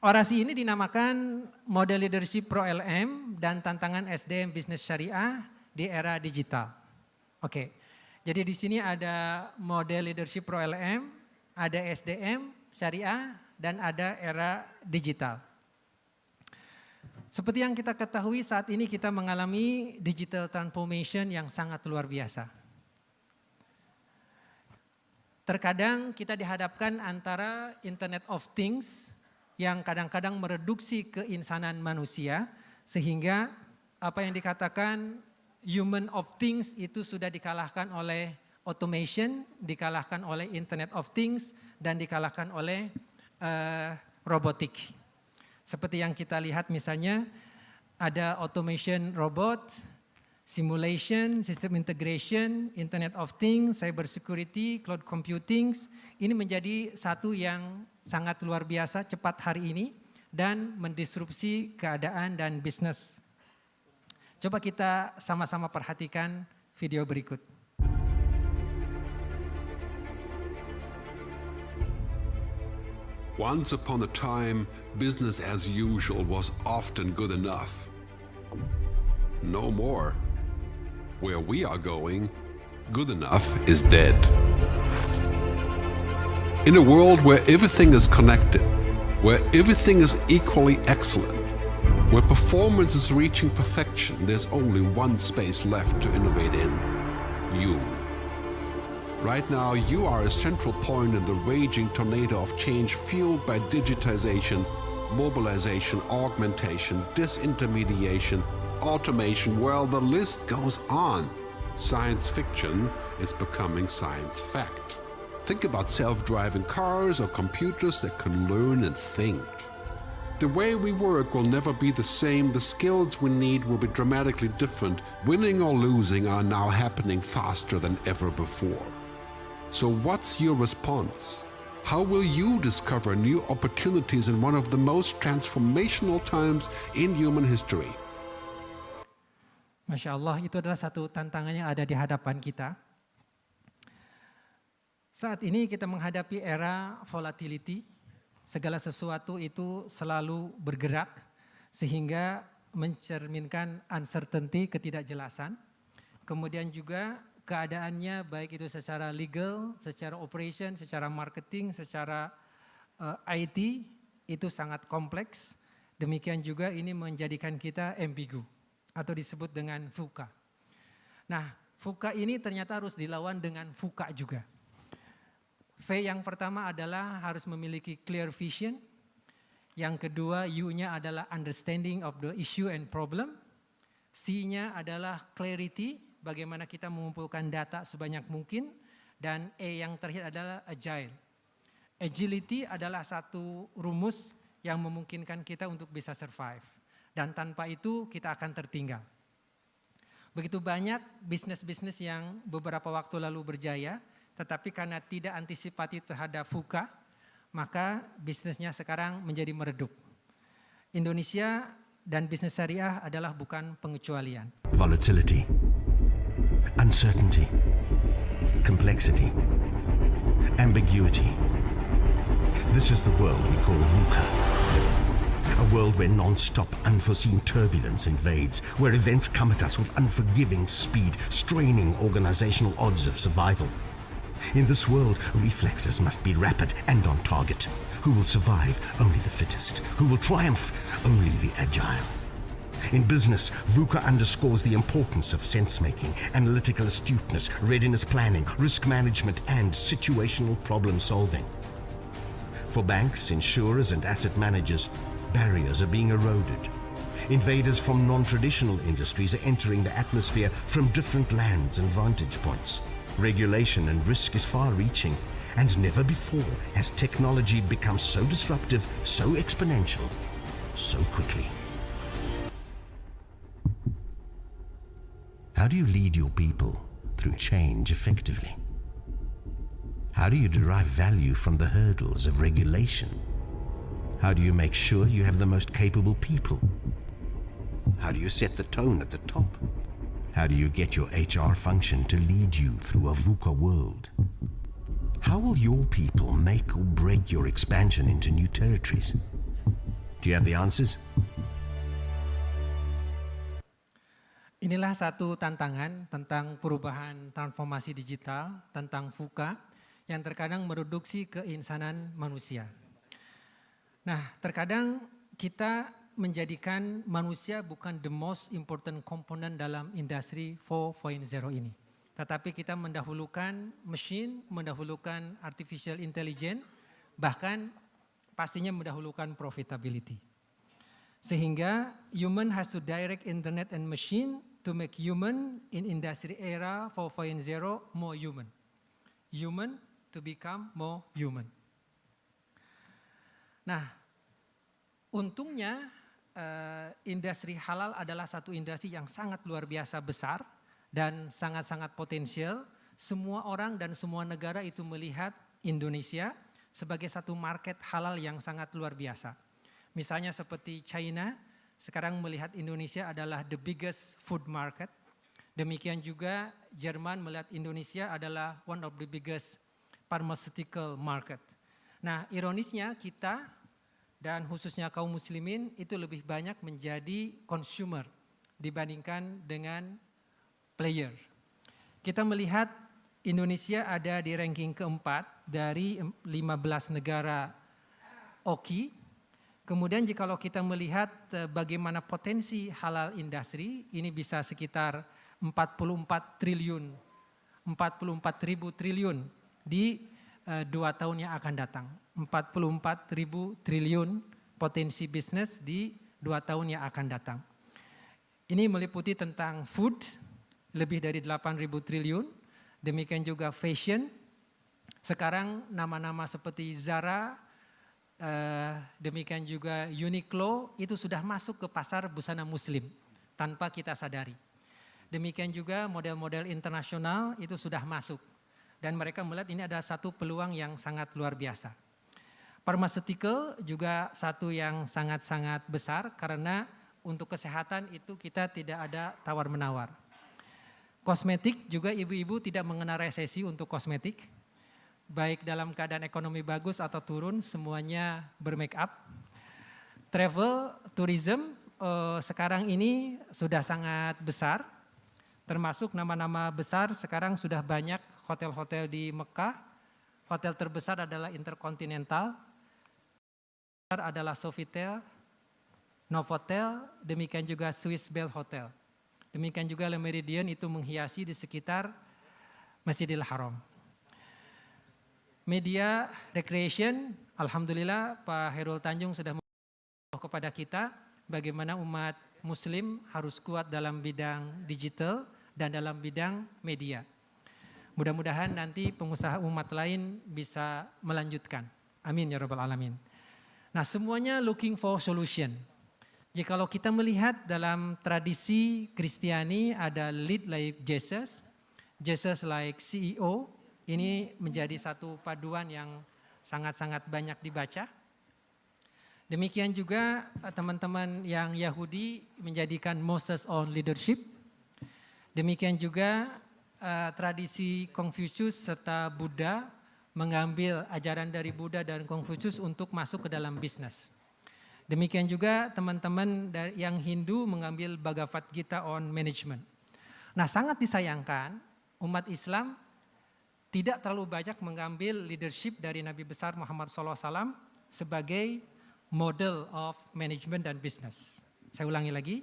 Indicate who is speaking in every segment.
Speaker 1: Orasi ini dinamakan Model Leadership Pro LM dan Tantangan SDM Bisnis Syariah di Era Digital. Oke, jadi di sini ada Model Leadership Pro LM, ada SDM Syariah, dan ada Era Digital. Seperti yang kita ketahui saat ini kita mengalami digital transformation yang sangat luar biasa. Terkadang kita dihadapkan antara Internet of Things yang kadang-kadang mereduksi keinsanan manusia sehingga apa yang dikatakan human of things itu sudah dikalahkan oleh automation, dikalahkan oleh Internet of Things, dan dikalahkan oleh robotik. Seperti yang kita lihat misalnya ada automation robot, simulation, system integration, Internet of Things, cyber security, cloud computing, ini menjadi satu yang sangat luar biasa cepat hari ini dan mendisrupsi keadaan dan bisnis. Coba kita sama-sama perhatikan video berikut.
Speaker 2: Once upon a time, business as usual was often good enough. No more. Where we are going, good enough is dead. In a world where everything is connected, where everything is equally excellent, where performance is reaching perfection, there's only one space left to innovate in: you. Right now, you are a central point in the raging tornado of change fueled by digitization, mobilization, augmentation, disintermediation, automation. Well, the list goes on. Science fiction is becoming science fact. Think about self-driving cars or computers that can learn and think. The way we work will never be the same. The skills we need will be dramatically different. Winning or losing are now happening faster than ever before. So what's your response? How will you discover new opportunities in one of the most transformational times in human history?
Speaker 1: Masya Allah, itu adalah satu tantangan yang ada di hadapan kita. Saat ini kita menghadapi era volatility, segala sesuatu itu selalu bergerak sehingga mencerminkan uncertainty, ketidakjelasan. Kemudian juga keadaannya baik itu secara legal, secara operation, secara marketing, secara IT itu sangat kompleks. Demikian juga ini menjadikan kita ambigu atau disebut dengan VUCA. Nah, VUCA ini ternyata harus dilawan dengan VUCA juga. V yang pertama adalah harus memiliki clear vision. Yang kedua, U-nya adalah understanding of the issue and problem. C-nya adalah clarity, bagaimana kita mengumpulkan data sebanyak mungkin. Dan E yang terakhir adalah agile. Agility adalah satu rumus yang memungkinkan kita untuk bisa survive. Dan tanpa itu kita akan tertinggal. Begitu banyak bisnis-bisnis yang beberapa waktu lalu berjaya, tetapi karena tidak antisipatif terhadap VUCA, maka bisnisnya sekarang menjadi meredup. Indonesia dan bisnis syariah adalah bukan pengecualian.
Speaker 3: Volatility, uncertainty, complexity, ambiguity. This is the world we call VUCA. A world where non-stop unforeseen turbulence invades, where events come at us with unforgiving speed, straining organizational odds of survival. In this world, reflexes must be rapid and on target. Who will survive? Only the fittest. Who will triumph? Only the agile. In business, VUCA underscores the importance of sense-making, analytical astuteness, readiness planning, risk management, and situational problem-solving. For banks, insurers, and asset managers, barriers are being eroded. Invaders from non-traditional industries are entering the atmosphere from different lands and vantage points. Regulation and risk is far-reaching, and never before has technology become so disruptive, so exponential, so quickly. How do you lead your people through change effectively? How do you derive value from the hurdles of regulation? How do you make sure you have the most capable people? How do you set the tone at the top? How do you get your HR function to lead you through a VUCA world? How will your people make or break your expansion into new territories? Do you have the answers?
Speaker 1: Inilah satu tantangan tentang perubahan transformasi digital, tentang VUCA, yang terkadang mereduksi keinsanan manusia. Nah, terkadang kita menjadikan manusia bukan the most important component dalam industri 4.0 ini. Tetapi kita mendahulukan mesin, mendahulukan artificial intelligence, bahkan pastinya mendahulukan profitability. Sehingga human has to direct internet and machine to make human in industry era 4.0 more human. Human to become more human. Nah, untungnya industri halal adalah satu industri yang sangat luar biasa besar dan sangat-sangat potensial. Semua orang dan semua negara itu melihat Indonesia sebagai satu market halal yang sangat luar biasa. Misalnya seperti China, sekarang melihat Indonesia adalah the biggest food market. Demikian juga Jerman melihat Indonesia adalah one of the biggest pharmaceutical market. Nah, ironisnya kita dan khususnya kaum muslimin itu lebih banyak menjadi consumer dibandingkan dengan player. Kita melihat Indonesia ada di ranking keempat dari 15 negara OKI. Kemudian jikalau kita melihat bagaimana potensi halal industri, ini bisa sekitar 44 ribu triliun di 2 tahun yang akan datang. 44 ribu triliun potensi bisnis di 2 tahun yang akan datang. Ini meliputi tentang food, lebih dari 8 ribu triliun, demikian juga fashion. Sekarang nama-nama seperti Zara, demikian juga Uniqlo itu sudah masuk ke pasar busana muslim tanpa kita sadari. Demikian juga model-model internasional itu sudah masuk dan mereka melihat ini adalah satu peluang yang sangat luar biasa. Pharmaceutical juga satu yang sangat-sangat besar karena untuk kesehatan itu kita tidak ada tawar-menawar. Kosmetik juga ibu-ibu tidak mengenal resesi untuk kosmetik. Baik dalam keadaan ekonomi bagus atau turun, semuanya bermake up. Travel, tourism sekarang ini sudah sangat besar, termasuk nama-nama besar sekarang sudah banyak hotel-hotel di Mekah. Hotel terbesar adalah Intercontinental, adalah Sofitel, Novotel, demikian juga Swiss Bell Hotel. Demikian juga Le Méridien itu menghiasi di sekitar Masjidil Haram. Media recreation, alhamdulillah Pak Hairul Tanjung sudah memberitahu kepada kita bagaimana umat muslim harus kuat dalam bidang digital dan dalam bidang media. Mudah-mudahan nanti pengusaha umat lain bisa melanjutkan. Amin ya rabbal alamin. Nah, semuanya looking for solution. Jikalau kita melihat dalam tradisi Kristiani ada lead like Jesus, Jesus like CEO, ini menjadi satu paduan yang sangat-sangat banyak dibaca. Demikian juga teman-teman yang Yahudi menjadikan Moses on leadership. Demikian juga tradisi Confucius serta Buddha mengambil ajaran dari Buddha dan Confucius untuk masuk ke dalam bisnis. Demikian juga teman-teman yang Hindu mengambil Bhagavad Gita on management. Nah, sangat disayangkan umat Islam tidak terlalu banyak mengambil leadership dari Nabi besar Muhammad SAW sebagai model of management dan business. Saya ulangi lagi,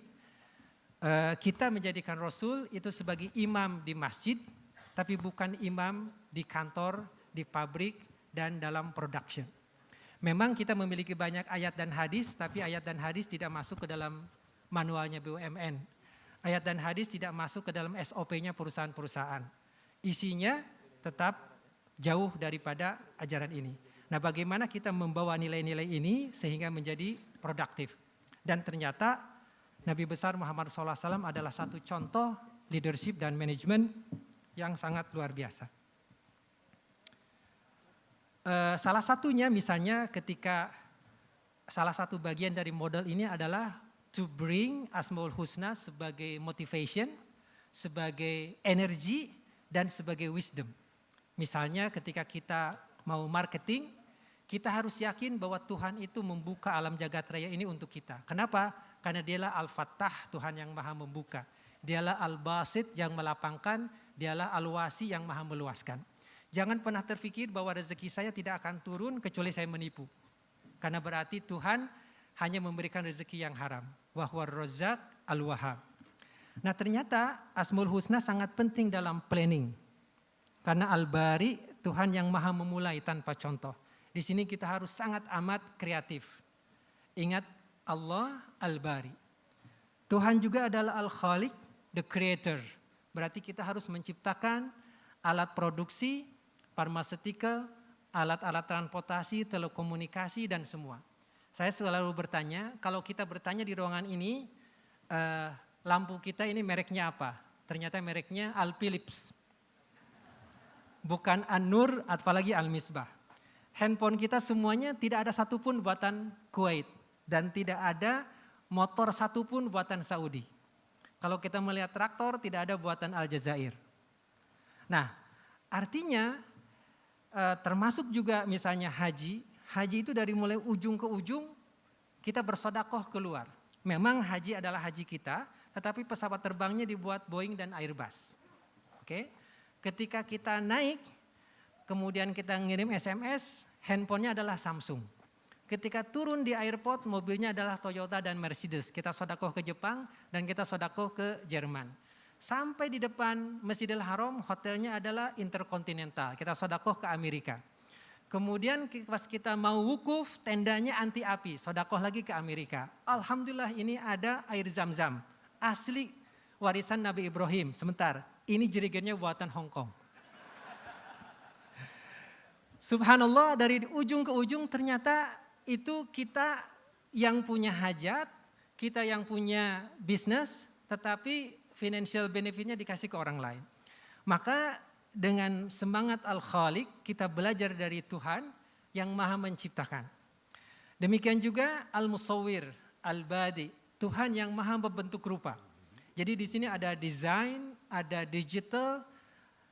Speaker 1: kita menjadikan Rasul itu sebagai imam di masjid, tapi bukan imam di kantor, di pabrik, dan dalam production. Memang kita memiliki banyak ayat dan hadis, tapi ayat dan hadis tidak masuk ke dalam manualnya BUMN. Ayat dan hadis tidak masuk ke dalam SOP-nya perusahaan-perusahaan. Isinya tetap jauh daripada ajaran ini. Nah, bagaimana kita membawa nilai-nilai ini sehingga menjadi produktif. Dan ternyata Nabi besar Muhammad SAW adalah satu contoh leadership dan manajemen yang sangat luar biasa. Salah satunya misalnya ketika salah satu bagian dari model ini adalah to bring Asmaul Husna sebagai motivation, sebagai energi, dan sebagai wisdom. Misalnya ketika kita mau marketing, kita harus yakin bahwa Tuhan itu membuka alam jagat raya ini untuk kita. Kenapa? Karena dialah Al-Fattah, Tuhan yang maha membuka. Dialah Al-Basit yang melapangkan, dialah Al-Wasi yang maha meluaskan. Jangan pernah terfikir bahwa rezeki saya tidak akan turun kecuali saya menipu. Karena berarti Tuhan hanya memberikan rezeki yang haram. Wa huwar Razzaq Al-Wahhab. Nah ternyata Asmaul Husna sangat penting dalam planning. Karena Al-Bari, Tuhan yang maha memulai tanpa contoh. Di sini kita harus sangat amat kreatif. Ingat Allah Al-Bari. Tuhan juga adalah Al-Khaliq, the creator. Berarti kita harus menciptakan alat produksi, pharmaceutical, alat-alat transportasi, telekomunikasi, dan semua. Saya selalu bertanya, kalau kita bertanya di ruangan ini, lampu kita ini mereknya apa? Ternyata mereknya Al-Philips. Bukan An-Nur, apalagi Al-Misbah. Handphone kita semuanya tidak ada satupun buatan Kuwait. Dan tidak ada motor satupun buatan Saudi. Kalau kita melihat traktor, tidak ada buatan Aljazair. Nah, artinya termasuk juga misalnya haji. Haji itu dari mulai ujung ke ujung, kita bersodakoh keluar. Memang haji adalah haji kita, tetapi pesawat terbangnya dibuat Boeing dan Airbus. Oke? Ketika kita naik, kemudian kita ngirim SMS, handphonenya adalah Samsung. Ketika turun di airport, mobilnya adalah Toyota dan Mercedes. Kita sodakoh ke Jepang dan kita sodakoh ke Jerman. Sampai di depan Masjidil Haram, hotelnya adalah Intercontinental. Kita sodakoh ke Amerika. Kemudian pas kita mau wukuf, tendanya anti api. Sodakoh lagi ke Amerika. Alhamdulillah ini ada air Zam-Zam. Asli warisan Nabi Ibrahim. Sebentar, ini jerigennya buatan Hong Kong. Subhanallah, dari ujung ke ujung ternyata itu kita yang punya hajat, kita yang punya bisnis, tetapi financial benefitnya dikasih ke orang lain. Maka dengan semangat Al-Khaliq, kita belajar dari Tuhan yang maha menciptakan. Demikian juga Al-Musawwir, Al-Badi, Tuhan yang maha membentuk rupa. Jadi di sini ada desain, ada digital.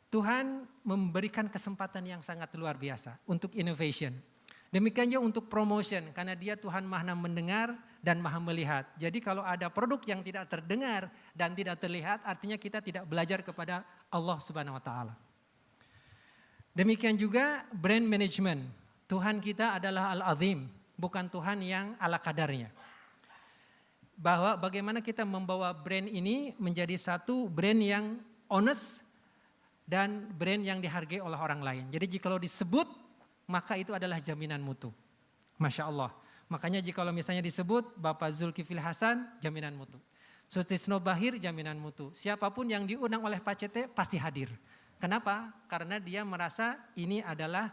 Speaker 1: Tuhan memberikan kesempatan yang sangat luar biasa untuk innovation. Demikian juga untuk promotion, karena dia Tuhan maha mendengar dan maha melihat. Jadi kalau ada produk yang tidak terdengar dan tidak terlihat, artinya kita tidak belajar kepada Allah Subhanahu wa Ta'ala. Demikian juga brand management. Tuhan kita adalah Al-Azim, bukan Tuhan yang ala kadarnya. Bahwa bagaimana kita membawa brand ini menjadi satu brand yang honest, dan brand yang dihargai oleh orang lain. Jadi jika disebut, maka itu adalah jaminan mutu. Masya Allah. Makanya jika misalnya disebut Bapak Zulkifli Hasan, jaminan mutu. Sutisno Bahir, jaminan mutu. Siapapun yang diundang oleh Pak CT pasti hadir. Kenapa? Karena dia merasa ini adalah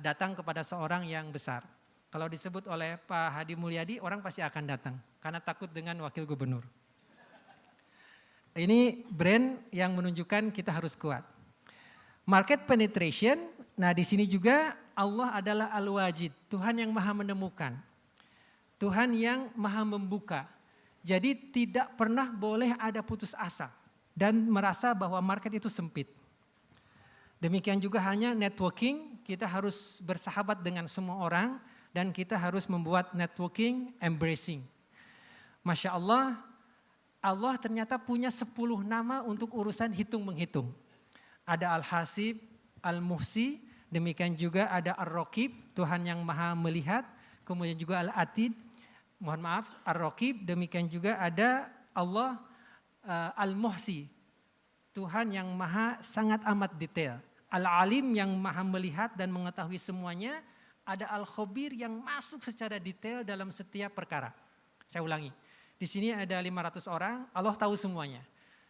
Speaker 1: datang kepada seorang yang besar. Kalau disebut oleh Pak Hadi Mulyadi, orang pasti akan datang. Karena takut dengan wakil gubernur. Ini brand yang menunjukkan kita harus kuat. Market penetration, nah di sini juga Allah adalah Al-Wajid, Tuhan yang maha menemukan. Tuhan yang maha membuka. Jadi tidak pernah boleh ada putus asa dan merasa bahwa market itu sempit. Demikian juga halnya networking, kita harus bersahabat dengan semua orang dan kita harus membuat networking embracing. Masya Allah, Allah ternyata punya 10 nama untuk urusan hitung-menghitung. Ada Al-Hasib, Al-Muhsi, demikian juga ada Ar-Raqib, Tuhan yang maha melihat, kemudian juga Al-Atid, mohon maaf, Ar-Raqib, demikian juga ada Allah Al-Muhsi, Tuhan yang maha sangat amat detail. Al-Alim yang maha melihat dan mengetahui semuanya, ada Al-Khabir yang masuk secara detail dalam setiap perkara. Saya ulangi. Di sini ada 500 orang, Allah tahu semuanya.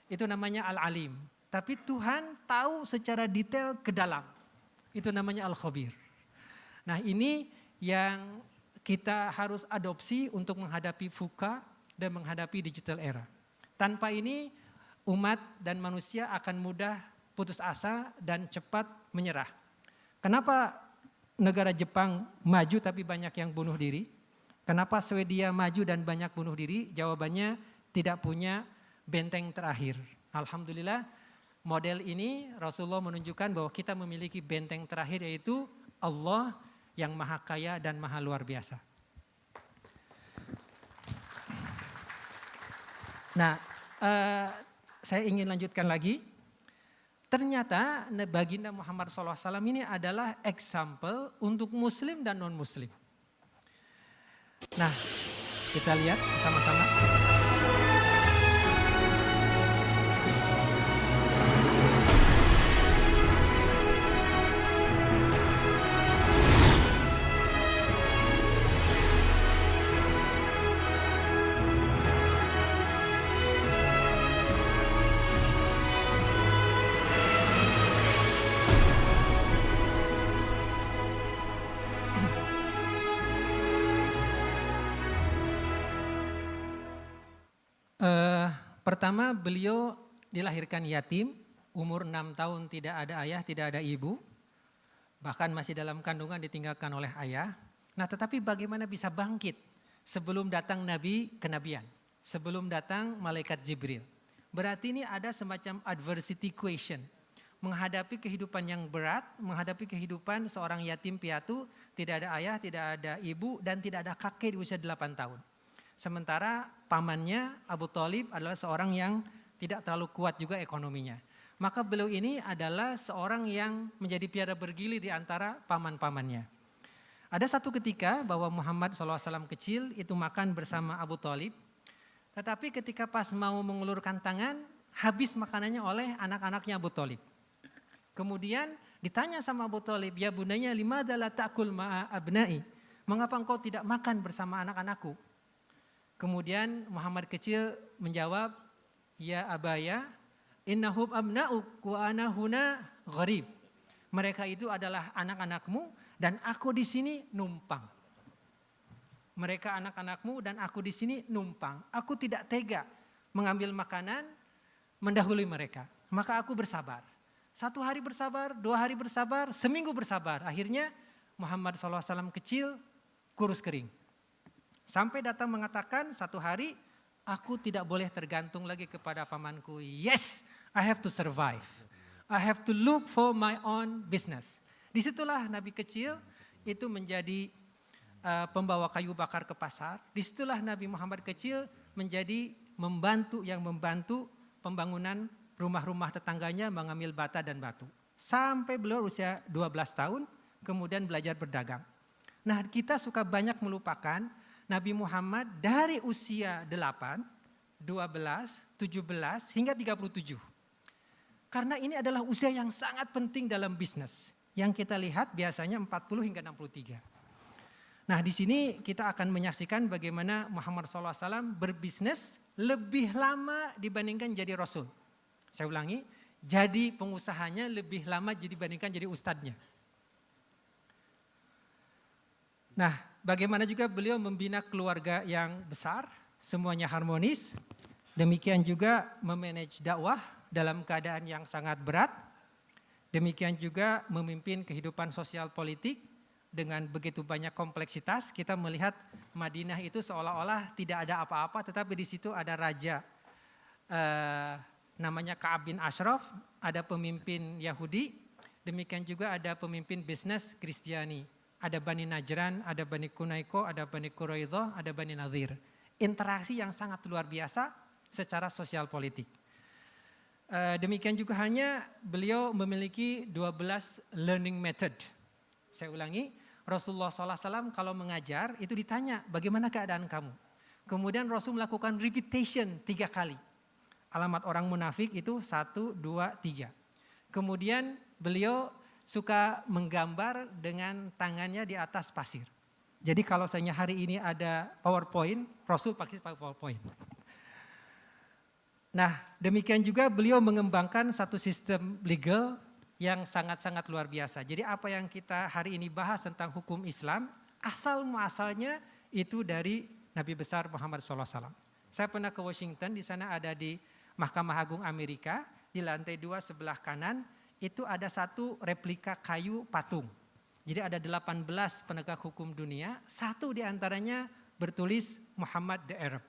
Speaker 1: Itu namanya Al-Alim. Tapi Tuhan tahu secara detail ke dalam. Itu namanya Al-Khabir. Nah ini yang kita harus adopsi untuk menghadapi VUCA dan menghadapi digital era. Tanpa ini umat dan manusia akan mudah putus asa dan cepat menyerah. Kenapa negara Jepang maju tapi banyak yang bunuh diri? Kenapa Swedia maju dan banyak bunuh diri? Jawabannya tidak punya benteng terakhir. Alhamdulillah model ini Rasulullah menunjukkan bahwa kita memiliki benteng terakhir yaitu Allah yang maha kaya dan maha luar biasa. Nah, saya ingin lanjutkan lagi. Ternyata baginda Muhammad SAW ini adalah example untuk muslim dan non-muslim. Nah, kita lihat sama-sama. Pertama, beliau dilahirkan yatim, umur 6 tahun tidak ada ayah, tidak ada ibu, bahkan masih dalam kandungan ditinggalkan oleh ayah. Nah, tetapi bagaimana bisa bangkit sebelum datang Nabi kenabian, sebelum datang malaikat Jibril? Berarti ini ada semacam adversity question, menghadapi kehidupan yang berat, menghadapi kehidupan seorang yatim piatu, tidak ada ayah, tidak ada ibu, dan tidak ada kakek di usia 8 tahun. Sementara pamannya Abu Thalib adalah seorang yang tidak terlalu kuat juga ekonominya. Maka beliau ini adalah seorang yang menjadi piara bergilir di antara paman-pamannya. Ada satu ketika bahwa Muhammad SAW kecil itu makan bersama Abu Thalib. Tetapi ketika pas mau mengulurkan tangan, habis makanannya oleh anak-anaknya Abu Thalib. Kemudian ditanya sama Abu Thalib, ya bundanya limadza la ta'kul ma'a abna'i? Mengapa engkau tidak makan bersama anak-anakku? Kemudian Muhammad kecil menjawab, ya abaya, innahum abna'uk wa ana huna gharib. Mereka itu adalah anak-anakmu dan aku di sini numpang. Mereka anak-anakmu dan aku di sini numpang. Aku tidak tega mengambil makanan mendahului mereka. Maka aku bersabar. 1 hari bersabar, 2 hari bersabar, seminggu bersabar. Akhirnya Muhammad SAW kecil kurus kering. Sampai datang mengatakan 1 hari, aku tidak boleh tergantung lagi kepada pamanku. Yes, I have to survive. I have to look for my own business. Disitulah Nabi kecil itu menjadi pembawa kayu bakar ke pasar. Disitulah Nabi Muhammad kecil menjadi membantu pembangunan rumah-rumah tetangganya, mengambil bata dan batu. Sampai beliau usia 12 tahun, kemudian belajar berdagang. Nah, kita suka banyak melupakan Nabi Muhammad dari usia 8, 12, 17 hingga 37. Karena ini adalah usia yang sangat penting dalam bisnis. Yang kita lihat biasanya 40 hingga 63. Nah, di sini kita akan menyaksikan bagaimana Muhammad SAW berbisnis lebih lama dibandingkan jadi Rasul. Saya ulangi, jadi pengusahanya lebih lama dibandingkan jadi ustadznya. Nah, bagaimana juga beliau membina keluarga yang besar, semuanya harmonis. Demikian juga memanage dakwah dalam keadaan yang sangat berat. Demikian juga memimpin kehidupan sosial politik dengan begitu banyak kompleksitas. Kita melihat Madinah itu seolah-olah tidak ada apa-apa, tetapi di situ ada raja namanya Ka'ab bin Ashraf, ada pemimpin Yahudi, demikian juga ada pemimpin bisnis Kristiani. Ada Bani Najran, ada Bani Kunaiko, ada Bani Quraidah, ada Bani Nazir. Interaksi yang sangat luar biasa secara sosial politik. Demikian juga halnya beliau memiliki 12 learning method. Saya ulangi, Rasulullah SAW kalau mengajar itu ditanya bagaimana keadaan kamu. Kemudian Rasul melakukan repetition 3 kali. Alamat orang munafik itu 1, 2, 3. Kemudian beliau suka menggambar dengan tangannya di atas pasir. Jadi kalau misalnya hari ini ada PowerPoint, Rasul pakai PowerPoint. Nah, demikian juga beliau mengembangkan satu sistem legal yang sangat-sangat luar biasa. Jadi apa yang kita hari ini bahas tentang hukum Islam, asal-muasalnya itu dari Nabi besar Muhammad SAW. Saya pernah ke Washington, di sana ada di Mahkamah Agung Amerika, di lantai 2 sebelah kanan, itu ada satu replika kayu patung. Jadi ada 18 penegak hukum dunia, satu diantaranya bertulis Muhammad the Arab.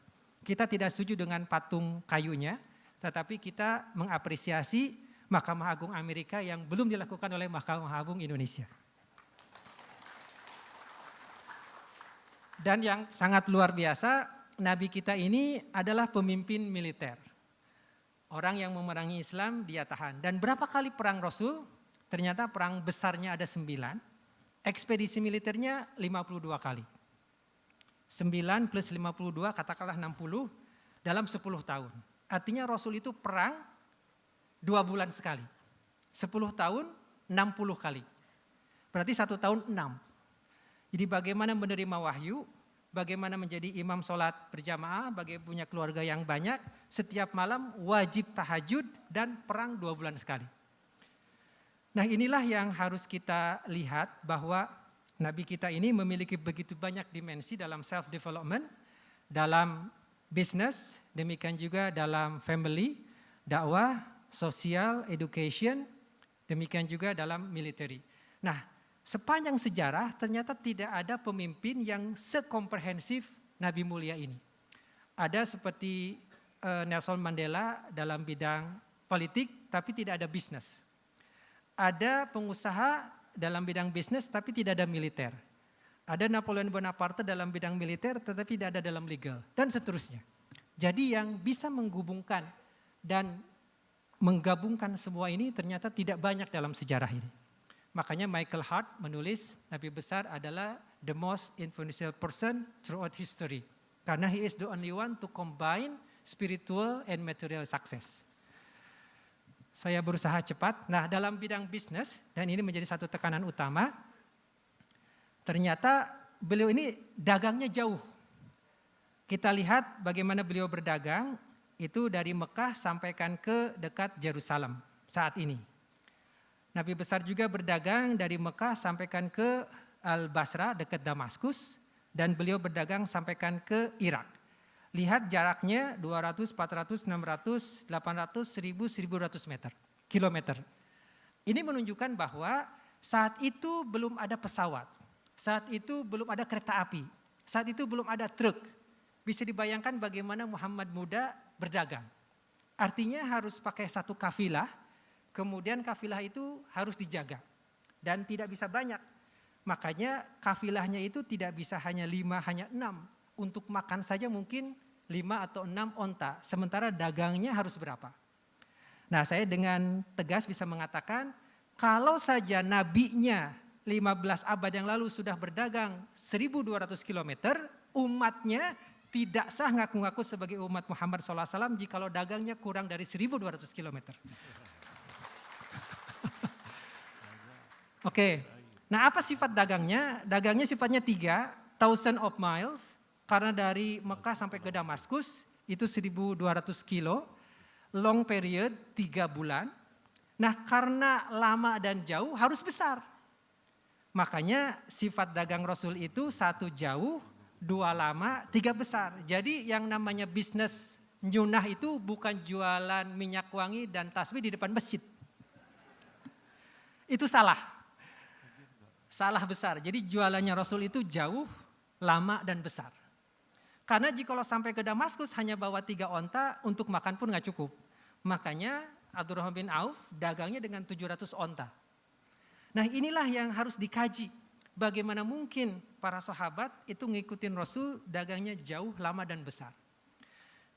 Speaker 1: Kita tidak setuju dengan patung kayunya, tetapi kita mengapresiasi Mahkamah Agung Amerika yang belum dilakukan oleh Mahkamah Agung Indonesia. Dan yang sangat luar biasa, Nabi kita ini adalah pemimpin militer. Orang yang memerangi Islam dia tahan. Dan berapa kali perang Rasul? Ternyata perang besarnya ada 9. Ekspedisi militernya 52 kali. 9 plus 52 katakanlah 60 dalam 10 tahun. Artinya Rasul itu perang 2 bulan sekali. 10 tahun 60 kali. Berarti 1 tahun 6. Jadi bagaimana menerima wahyu, bagaimana menjadi imam sholat berjamaah, bagaimana punya keluarga yang banyak, setiap malam wajib tahajud dan perang 2 bulan sekali. Nah inilah yang harus kita lihat bahwa Nabi kita ini memiliki begitu banyak dimensi dalam self-development, dalam bisnis, demikian juga dalam family, dakwah, sosial, education, demikian juga dalam military. Nah, sepanjang sejarah ternyata tidak ada pemimpin yang sekomprehensif Nabi mulia ini. Ada seperti Nelson Mandela dalam bidang politik tapi tidak ada bisnis. Ada pengusaha dalam bidang bisnis tapi tidak ada militer. Ada Napoleon Bonaparte dalam bidang militer tetapi tidak ada dalam legal dan seterusnya. Jadi yang bisa menghubungkan dan menggabungkan semua ini ternyata tidak banyak dalam sejarah ini. Makanya Michael Hart menulis Nabi besar adalah the most influential person throughout history. Karena he is the only one to combine spiritual and material success. Saya berusaha cepat. Nah dalam bidang bisnis, dan ini menjadi satu tekanan utama, ternyata beliau ini dagangnya jauh. Kita lihat bagaimana beliau berdagang, itu dari Mekah sampaikan ke dekat Yerusalem saat ini. Nabi besar juga berdagang dari Mekah sampaikan ke Al-Basra dekat Damaskus dan beliau berdagang sampaikan ke Irak. Lihat jaraknya 200, 400, 600, 800, 1000, 1200 meter, kilometer. Ini menunjukkan bahwa saat itu belum ada pesawat, saat itu belum ada kereta api, saat itu belum ada truk. Bisa dibayangkan bagaimana Muhammad muda berdagang. Artinya harus pakai satu kafilah, kemudian kafilah itu harus dijaga dan tidak bisa banyak. Makanya kafilahnya itu tidak bisa hanya 5, hanya 6. Untuk makan saja mungkin 5 atau 6 onta, sementara dagangnya harus berapa? Nah saya dengan tegas bisa mengatakan, kalau saja nabinya 15 abad yang lalu sudah berdagang 1200 km, umatnya tidak sah ngaku-ngaku sebagai umat Muhammad SAW jikalau dagangnya kurang dari 1200 km. Oke, nah apa sifat dagangnya? Dagangnya sifatnya 3, 1000 of miles, karena dari Mekah sampai ke Damaskus itu 1200 kilo, long period 3 bulan. Nah karena lama dan jauh harus besar. Makanya sifat dagang Rasul itu 1 jauh, 2 lama, 3 besar. Jadi yang namanya bisnis nyunah itu bukan jualan minyak wangi dan tasbih di depan masjid. Itu salah. Salah besar. Jadi jualannya Rasul itu jauh, lama dan besar. Karena jikalau sampai ke Damaskus hanya bawa 3 onta, untuk makan pun gak cukup. Makanya Abdurrahman bin Auf dagangnya dengan 700 onta. Nah inilah yang harus dikaji. Bagaimana mungkin para sahabat itu ngikutin Rasul dagangnya jauh, lama dan besar.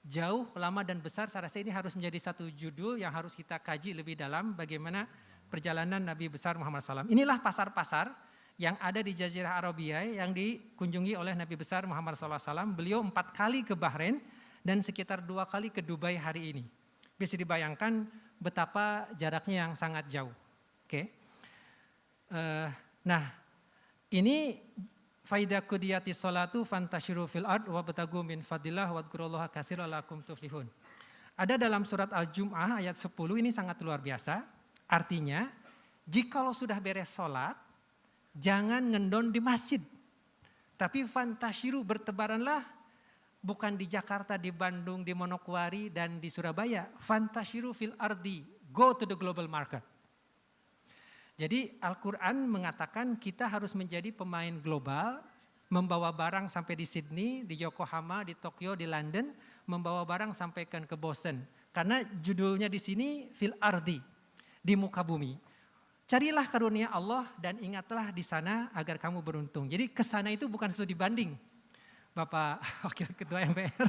Speaker 1: Jauh, lama dan besar, saya rasa ini harus menjadi satu judul yang harus kita kaji lebih dalam bagaimana perjalanan Nabi besar Muhammad SAW. Inilah pasar-pasar yang ada di Jazirah Arabia yang dikunjungi oleh Nabi besar Muhammad SAW. Beliau 4 kali ke Bahrain dan sekitar 2 kali ke Dubai hari ini. Bisa dibayangkan betapa jaraknya yang sangat jauh. Oke. Nah, ini faidah qudiyati sholatu fantashiru fil ard wa batagu min fadillah wadhkurullaha katsiran la'allakum tuflihun. Ada dalam surat Al-Jum'ah ayat 10, ini sangat luar biasa. Artinya, jikalau sudah beres sholat, jangan ngendon di masjid. Tapi fantashiru, bertebaranlah, bukan di Jakarta, di Bandung, di Manokwari, dan di Surabaya. Fantashiru fil ardi, go to the global market. Jadi Al-Quran mengatakan kita harus menjadi pemain global, membawa barang sampai di Sydney, di Yokohama, di Tokyo, di London, membawa barang sampaikan ke Boston. Karena judulnya di sini fil ardi, di muka bumi. Carilah karunia Allah dan ingatlah di sana agar kamu beruntung. Jadi kesana itu bukan studi banding. Bapak Wakil Ketua MPR.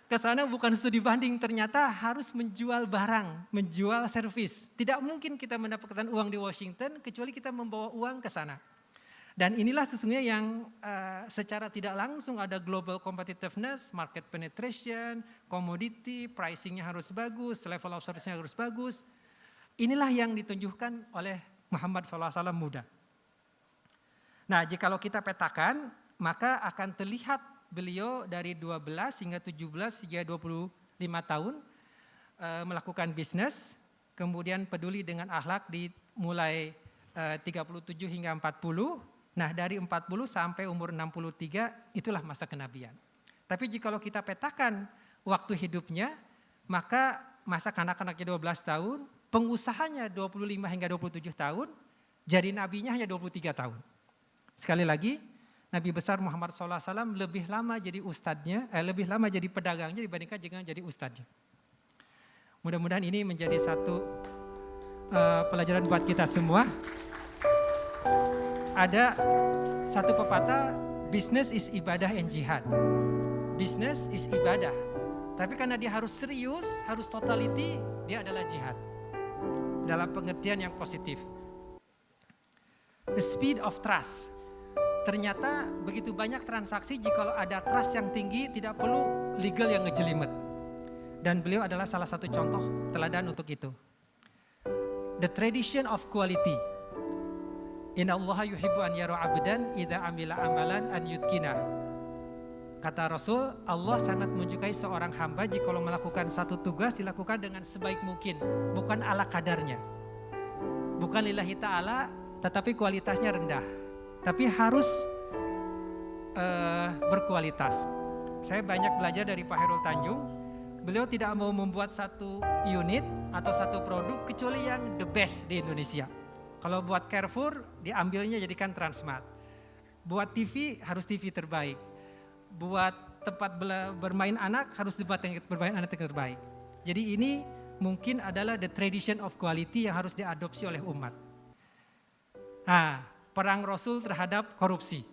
Speaker 1: Ke sana bukan studi banding, ternyata harus menjual barang, menjual servis. Tidak mungkin kita mendapatkan uang di Washington kecuali kita membawa uang ke sana. Dan inilah sesungguhnya yang secara tidak langsung ada global competitiveness, market penetration, commodity, pricingnya harus bagus, level of service-nya harus bagus. Inilah yang ditunjukkan oleh Muhammad SAW muda. Nah, jikalau kita petakan, maka akan terlihat beliau dari 12 hingga 17 hingga 25 tahun melakukan bisnis, kemudian peduli dengan akhlak di mulai 37 hingga 40. Nah, dari 40 sampai umur 63 itulah masa kenabian. Tapi jikalau kita petakan waktu hidupnya, maka masa kanak-kanaknya 12 tahun, pengusahanya 25 hingga 27 tahun, jadi nabinya hanya 23 tahun. Sekali lagi, Nabi besar Muhammad SAW lebih lama jadi ustadznya, lebih lama jadi pedagangnya dibandingkan dengan jadi ustadznya. Mudah-mudahan ini menjadi satu pelajaran buat kita semua. Ada satu pepatah, business is ibadah and jihad. Business is ibadah, tapi karena dia harus serius, harus totality, dia adalah jihad. Dalam pengertian yang positif. The speed of trust. Ternyata begitu banyak transaksi, jika ada trust yang tinggi tidak perlu legal yang ngejelimet. Dan beliau adalah salah satu contoh teladan untuk itu. The tradition of quality. Inna Allaha yuhibbu an yara abdan idza amila amalan an yutkina. Kata Rasul, Allah sangat menyukai seorang hamba jika melakukan satu tugas dilakukan dengan sebaik mungkin, bukan ala kadarnya. Bukan lillahi ta'ala, tetapi kualitasnya rendah. Tapi harus berkualitas. Saya banyak belajar dari Pak Hairul Tanjung. Beliau tidak mau membuat satu unit atau satu produk kecuali yang the best di Indonesia. Kalau buat Carrefour, diambilnya jadikan Transmart. Buat TV, harus TV terbaik. Buat tempat bermain anak, harus tempat bermain anak yang terbaik. Jadi ini mungkin adalah the tradition of quality yang harus diadopsi oleh umat. Nah, perang Rasul terhadap korupsi.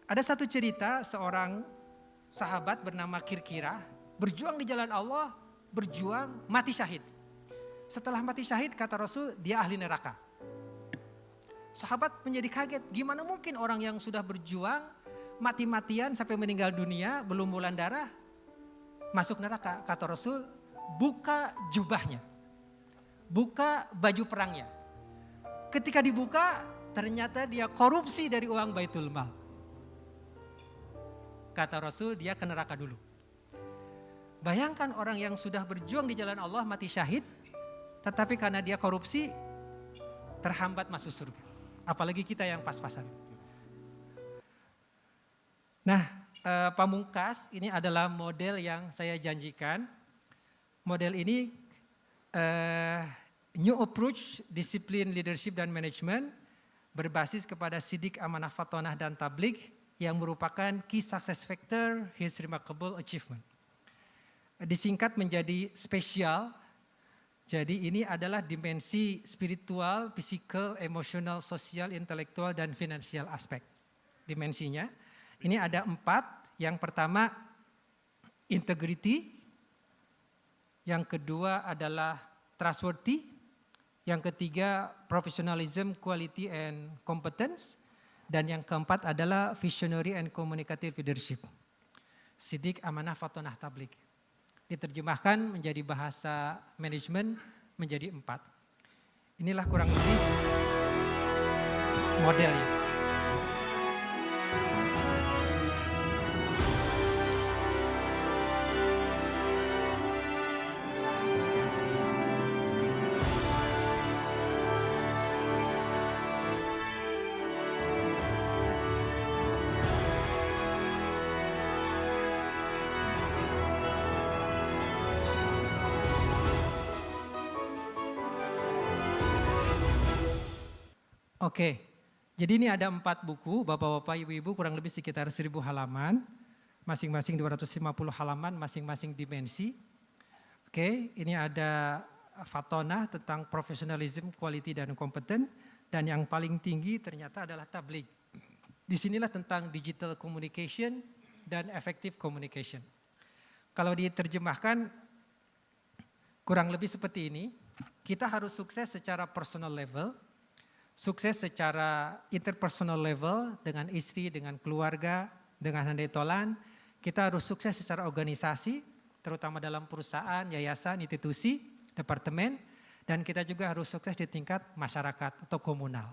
Speaker 1: Ada satu cerita seorang sahabat bernama Kirkirah, berjuang di jalan Allah, berjuang mati syahid. Setelah mati syahid, kata Rasul, dia ahli neraka. Sahabat menjadi kaget, gimana mungkin orang yang sudah berjuang, mati-matian sampai meninggal dunia, belum bulan darah, masuk neraka. Kata Rasul, buka jubahnya, buka baju perangnya. Ketika dibuka, ternyata dia korupsi dari uang Baitul Mal. Kata Rasul, dia ke neraka dulu. Bayangkan orang yang sudah berjuang di jalan Allah mati syahid, tetapi karena dia korupsi, terhambat masuk surga. Apalagi kita yang pas-pasan. Nah, pamungkas ini adalah model yang saya janjikan. Model ini New Approach, Disiplin Leadership dan Management, berbasis kepada Sidik, Amanah, Fatonah, dan Tabligh yang merupakan Key Success Factor His Remarkable Achievement. Disingkat menjadi spesial, jadi ini adalah dimensi spiritual, physical, emosional, sosial, intelektual, dan finansial aspek. Dimensinya, ini ada 4, yang pertama integrity, yang kedua adalah trustworthy, yang ketiga professionalism, quality, and competence, dan yang keempat adalah visionary and communicative leadership. Sidik, Amanah, Fatonah, Tabligh. Diterjemahkan menjadi bahasa manajemen menjadi 4. Inilah kurang lebih modelnya. Oke, jadi ini ada 4 buku, Bapak-bapak, Ibu-ibu, kurang lebih sekitar 1000 halaman, masing-masing 250 halaman, masing-masing dimensi. Oke, ini ada Fatonah tentang professionalism, quality, dan kompeten, dan yang paling tinggi ternyata adalah Tabligh. disinilah tentang digital communication dan effective communication. Kalau diterjemahkan kurang lebih seperti ini, kita harus sukses secara personal level, sukses secara interpersonal level dengan istri, dengan keluarga, dengan handai tolan. Kita harus sukses secara organisasi, terutama dalam perusahaan, yayasan, institusi, departemen, dan kita juga harus sukses di tingkat masyarakat atau komunal.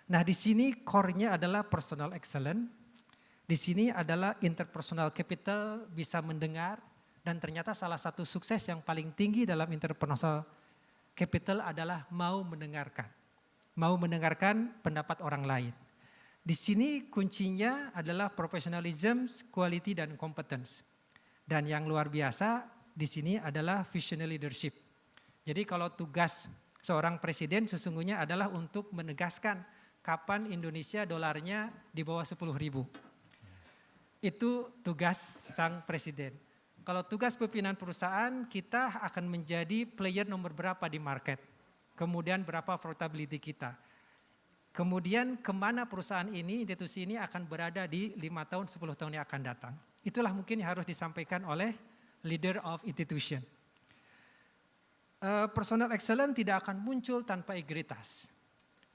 Speaker 1: Nah, di sini core-nya adalah personal excellence. Di sini adalah interpersonal capital, bisa mendengar, dan ternyata salah satu sukses yang paling tinggi dalam interpersonal capital adalah mau mendengarkan. Mau mendengarkan pendapat orang lain. Di sini kuncinya adalah professionalism, quality, dan competence. Dan yang luar biasa di sini adalah visionary leadership. Jadi kalau tugas seorang presiden sesungguhnya adalah untuk menegaskan kapan Indonesia dolarnya di bawah 10.000. Itu tugas sang presiden. Kalau tugas pimpinan perusahaan, kita akan menjadi player nomor berapa di market. Kemudian berapa profitability kita. Kemudian kemana perusahaan ini, institusi ini akan berada di 5 tahun, 10 tahun yang akan datang. Itulah mungkin yang harus disampaikan oleh leader of institution. Personal excellence tidak akan muncul tanpa integritas.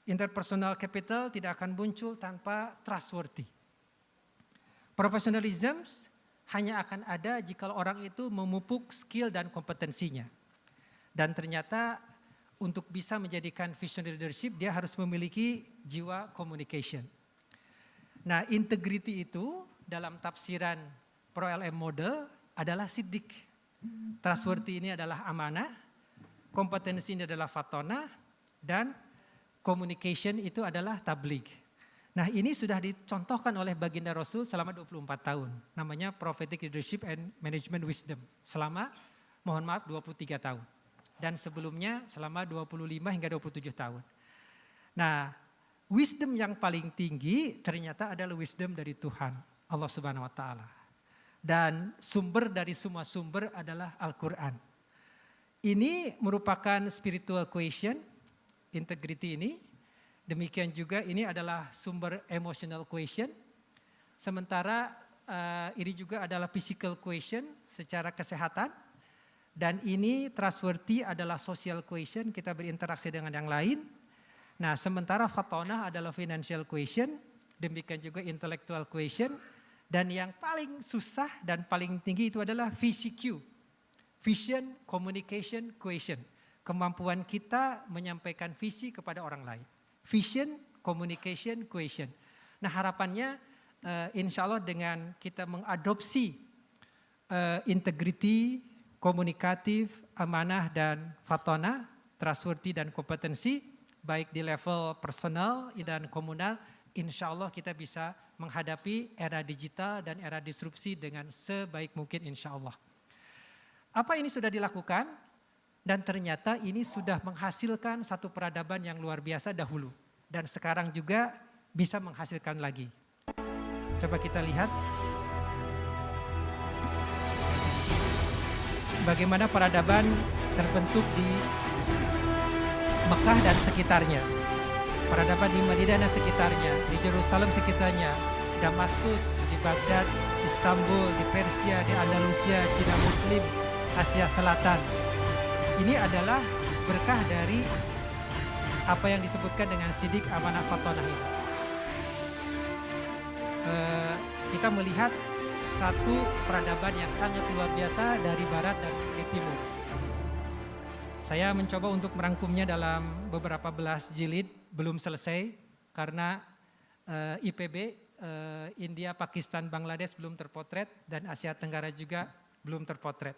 Speaker 1: Interpersonal capital tidak akan muncul tanpa trustworthy. Professionalism hanya akan ada jika orang itu memupuk skill dan kompetensinya. Dan ternyata untuk bisa menjadikan visionary leadership, dia harus memiliki jiwa communication. Nah, integrity itu dalam tafsiran Pro-LM model adalah siddiq. Trustworthy ini adalah amanah, kompetensi ini adalah fatona, dan communication itu adalah tabligh. Nah, ini sudah dicontohkan oleh baginda Rasul selama 24 tahun. Namanya Prophetic Leadership and Management Wisdom. Selama, mohon maaf, 23 tahun. Dan sebelumnya selama 25 hingga 27 tahun. Nah, wisdom yang paling tinggi ternyata adalah wisdom dari Tuhan, Allah Subhanahu wa Ta'ala. Dan sumber dari semua sumber adalah Al-Quran. Ini merupakan spiritual quotient, integrity ini. Demikian juga ini adalah sumber emotional quotient. Sementara ini juga adalah physical quotient secara kesehatan. Dan ini trustworthy adalah social quotient, kita berinteraksi dengan yang lain. Nah, sementara fatona adalah financial quotient, demikian juga intellectual quotient. Dan yang paling susah dan paling tinggi itu adalah VCQ, Vision Communication Quotient. Kemampuan kita menyampaikan visi kepada orang lain. Vision Communication Quotient. Nah, harapannya insya Allah dengan kita mengadopsi integrity, komunikatif, amanah, dan fatona, trustworthy dan kompetensi, baik di level personal dan komunal, insya Allah kita bisa menghadapi era digital dan era disrupsi dengan sebaik mungkin insya Allah. Apa ini sudah dilakukan? Dan ternyata ini sudah menghasilkan satu peradaban yang luar biasa dahulu. Dan sekarang juga bisa menghasilkan lagi. Coba kita lihat. Bagaimana peradaban terbentuk di Mekah dan sekitarnya. Peradaban di Madinah dan sekitarnya. Di Yerusalem sekitarnya. Damaskus, di Baghdad, Istanbul, di Persia, di Andalusia, Cina Muslim, Asia Selatan. Ini adalah berkah dari apa yang disebutkan dengan sidik amanah fatonah ini. Kita melihat satu peradaban yang sangat luar biasa dari barat dan dari timur. Saya mencoba untuk merangkumnya dalam beberapa belas jilid, belum selesai karena IPB, India, Pakistan, Bangladesh belum terpotret dan Asia Tenggara juga belum terpotret.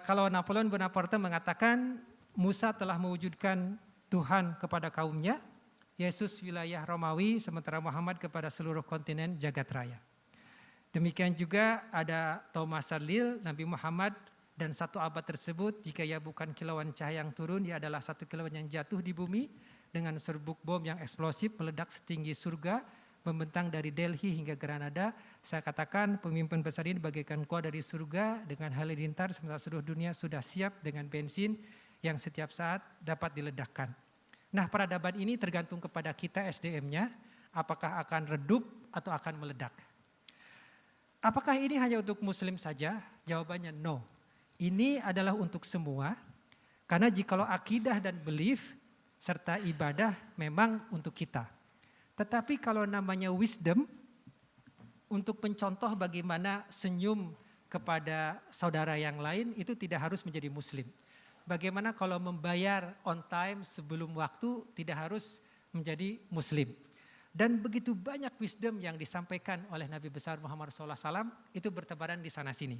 Speaker 1: Kalau Napoleon Bonaparte mengatakan Musa telah mewujudkan Tuhan kepada kaumnya, Yesus wilayah Romawi, sementara Muhammad kepada seluruh kontinen jagat raya. Demikian juga ada Thomas Salil, Nabi Muhammad dan satu abad tersebut, jika ia bukan kilauan cahaya yang turun, dia adalah satu kilauan yang jatuh di bumi dengan serbuk bom yang eksplosif meledak setinggi surga, membentang dari Delhi hingga Granada. Saya katakan pemimpin besar ini bagaikan kuah dari surga dengan halilintar, sementara seluruh dunia sudah siap dengan bensin yang setiap saat dapat diledakkan. Nah, peradaban ini tergantung kepada kita SDM-nya. apakah akan redup atau akan meledak. Apakah ini hanya untuk muslim saja? Jawabannya no. Ini adalah untuk semua, karena jikalau akidah dan belief serta ibadah memang untuk kita. Tetapi kalau namanya wisdom, untuk mencontoh bagaimana senyum kepada saudara yang lain itu tidak harus menjadi muslim. Bagaimana kalau membayar on time sebelum waktu tidak harus menjadi muslim. Dan begitu banyak wisdom yang disampaikan oleh Nabi besar Muhammad SAW itu bertebaran di sana sini.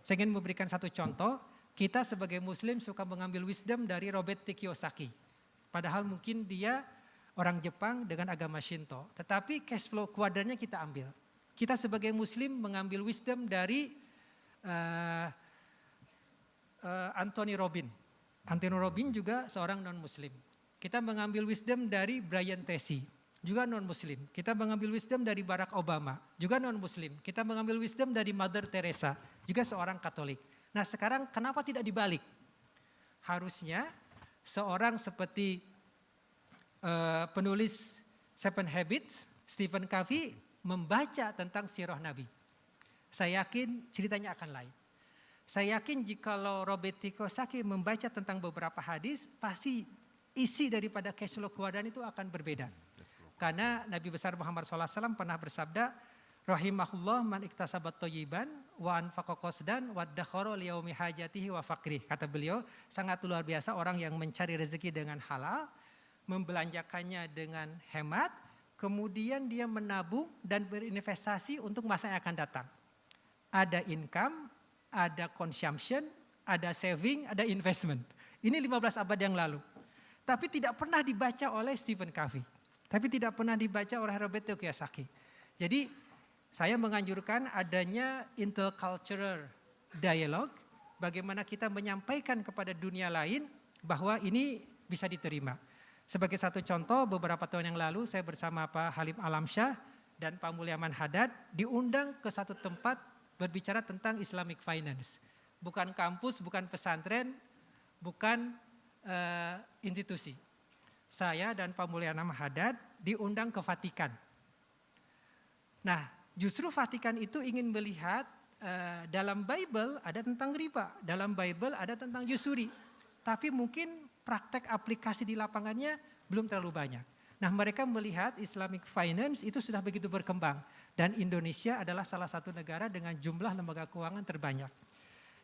Speaker 1: Saya ingin memberikan satu contoh, kita sebagai muslim suka mengambil wisdom dari Robert T. Kiyosaki. Padahal mungkin dia orang Jepang dengan agama Shinto. Tetapi cash flow kuadrannya kita ambil. Kita sebagai muslim mengambil wisdom dari Anthony Robbins. Anthony Robbins juga seorang non-muslim. Kita mengambil wisdom dari Brian Tracy, juga non-muslim. Kita mengambil wisdom dari Barack Obama, juga non-muslim. Kita mengambil wisdom dari Mother Teresa, juga seorang Katolik. Nah sekarang kenapa tidak dibalik? Harusnya seorang seperti penulis Seven Habits, Stephen Covey, membaca tentang sirah Nabi. Saya yakin ceritanya akan lain. Saya yakin jikalau Robert T. Kiyosaki membaca tentang beberapa hadis, pasti isi daripada cash flow keluaran itu akan berbeda. Karena Nabi besar Muhammad SAW pernah bersabda, rahimahullah man iktasabat thayyiban wa anfaqa qasdan wa dakhara li yaumi hajatihi wa faqrih. Kata beliau, sangat luar biasa orang yang mencari rezeki dengan halal, membelanjakannya dengan hemat, kemudian dia menabung dan berinvestasi untuk masa yang akan datang. Ada income, ada consumption, ada saving, ada investment. Ini 15 abad yang lalu. Tapi tidak pernah dibaca oleh Stephen Covey. Tapi tidak pernah dibaca oleh Robert T. Kiyosaki. Jadi saya menganjurkan adanya intercultural dialogue. Bagaimana kita menyampaikan kepada dunia lain bahwa ini bisa diterima. Sebagai satu contoh, beberapa tahun yang lalu saya bersama Pak Halim Alamsyah dan Pak Mulyaman Haddad diundang ke satu tempat berbicara tentang Islamic Finance. Bukan kampus, bukan pesantren, bukan institusi. Saya dan Pak Mulyaman Haddad diundang ke Vatikan. Nah, justru Vatikan itu ingin melihat dalam Bible ada tentang riba, dalam Bible ada tentang usuri. Tapi mungkin praktek aplikasi di lapangannya belum terlalu banyak. Nah mereka melihat Islamic Finance itu sudah begitu berkembang. Dan Indonesia adalah salah satu negara dengan jumlah lembaga keuangan terbanyak.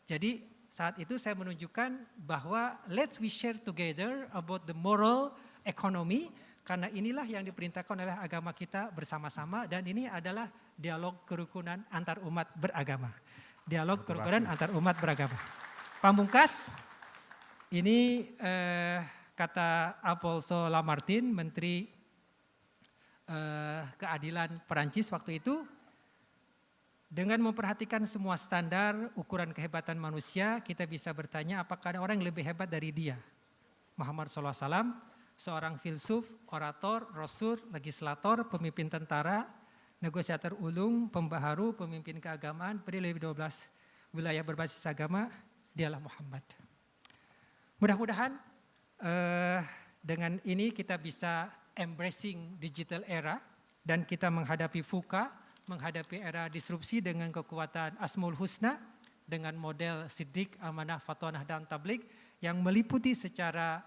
Speaker 1: Jadi saat itu saya menunjukkan bahwa let's we share together about the moral economy. Karena inilah yang diperintahkan oleh agama kita bersama-sama. Dan ini adalah dialog kerukunan antar umat beragama. Dialog kerukunan antar umat beragama. Pamungkas. Ini kata Apolso Lamartine, Menteri Keadilan Perancis waktu itu, dengan memperhatikan semua standar ukuran kehebatan manusia, kita bisa bertanya apakah ada orang yang lebih hebat dari dia. Muhammad SAW, seorang filsuf, orator, rasul, legislator, pemimpin tentara, negosiator ulung, pembaharu, pemimpin keagamaan, pendiri 12 wilayah berbasis agama, dialah Muhammad. Mudah-mudahan dengan ini kita bisa embracing digital era dan kita menghadapi VUCA, menghadapi era disrupsi dengan kekuatan Asmaul Husna, dengan model Siddiq, Amanah, Fatonah, dan Tabligh yang meliputi secara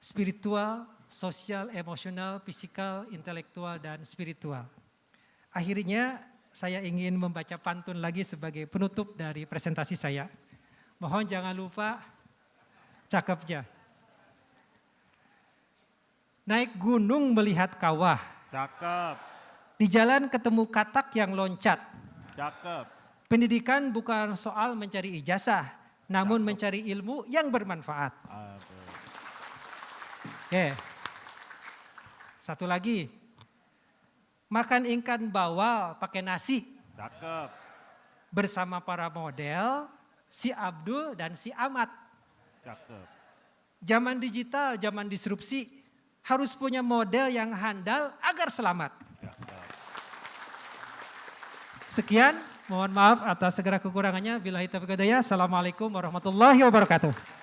Speaker 1: spiritual, sosial, emosional, fisikal, intelektual, dan spiritual. Akhirnya saya ingin membaca pantun lagi sebagai penutup dari presentasi saya. Mohon jangan lupa cakepnya. Naik gunung melihat kawah.
Speaker 4: Cakep.
Speaker 1: Di jalan ketemu katak yang loncat.
Speaker 4: Cakep.
Speaker 1: Pendidikan bukan soal mencari ijazah, namun mencari ilmu yang bermanfaat. Oke. Satu lagi. Makan ikan bawal pakai nasi.
Speaker 4: Cakep.
Speaker 1: Bersama para model, si Abdul dan si Ahmad.
Speaker 4: Cakep.
Speaker 1: Zaman digital, zaman disrupsi, harus punya model yang handal agar selamat. Sekian, mohon maaf atas segala kekurangannya. Billahi taufiq wal hidayah. Assalamualaikum warahmatullahi wabarakatuh.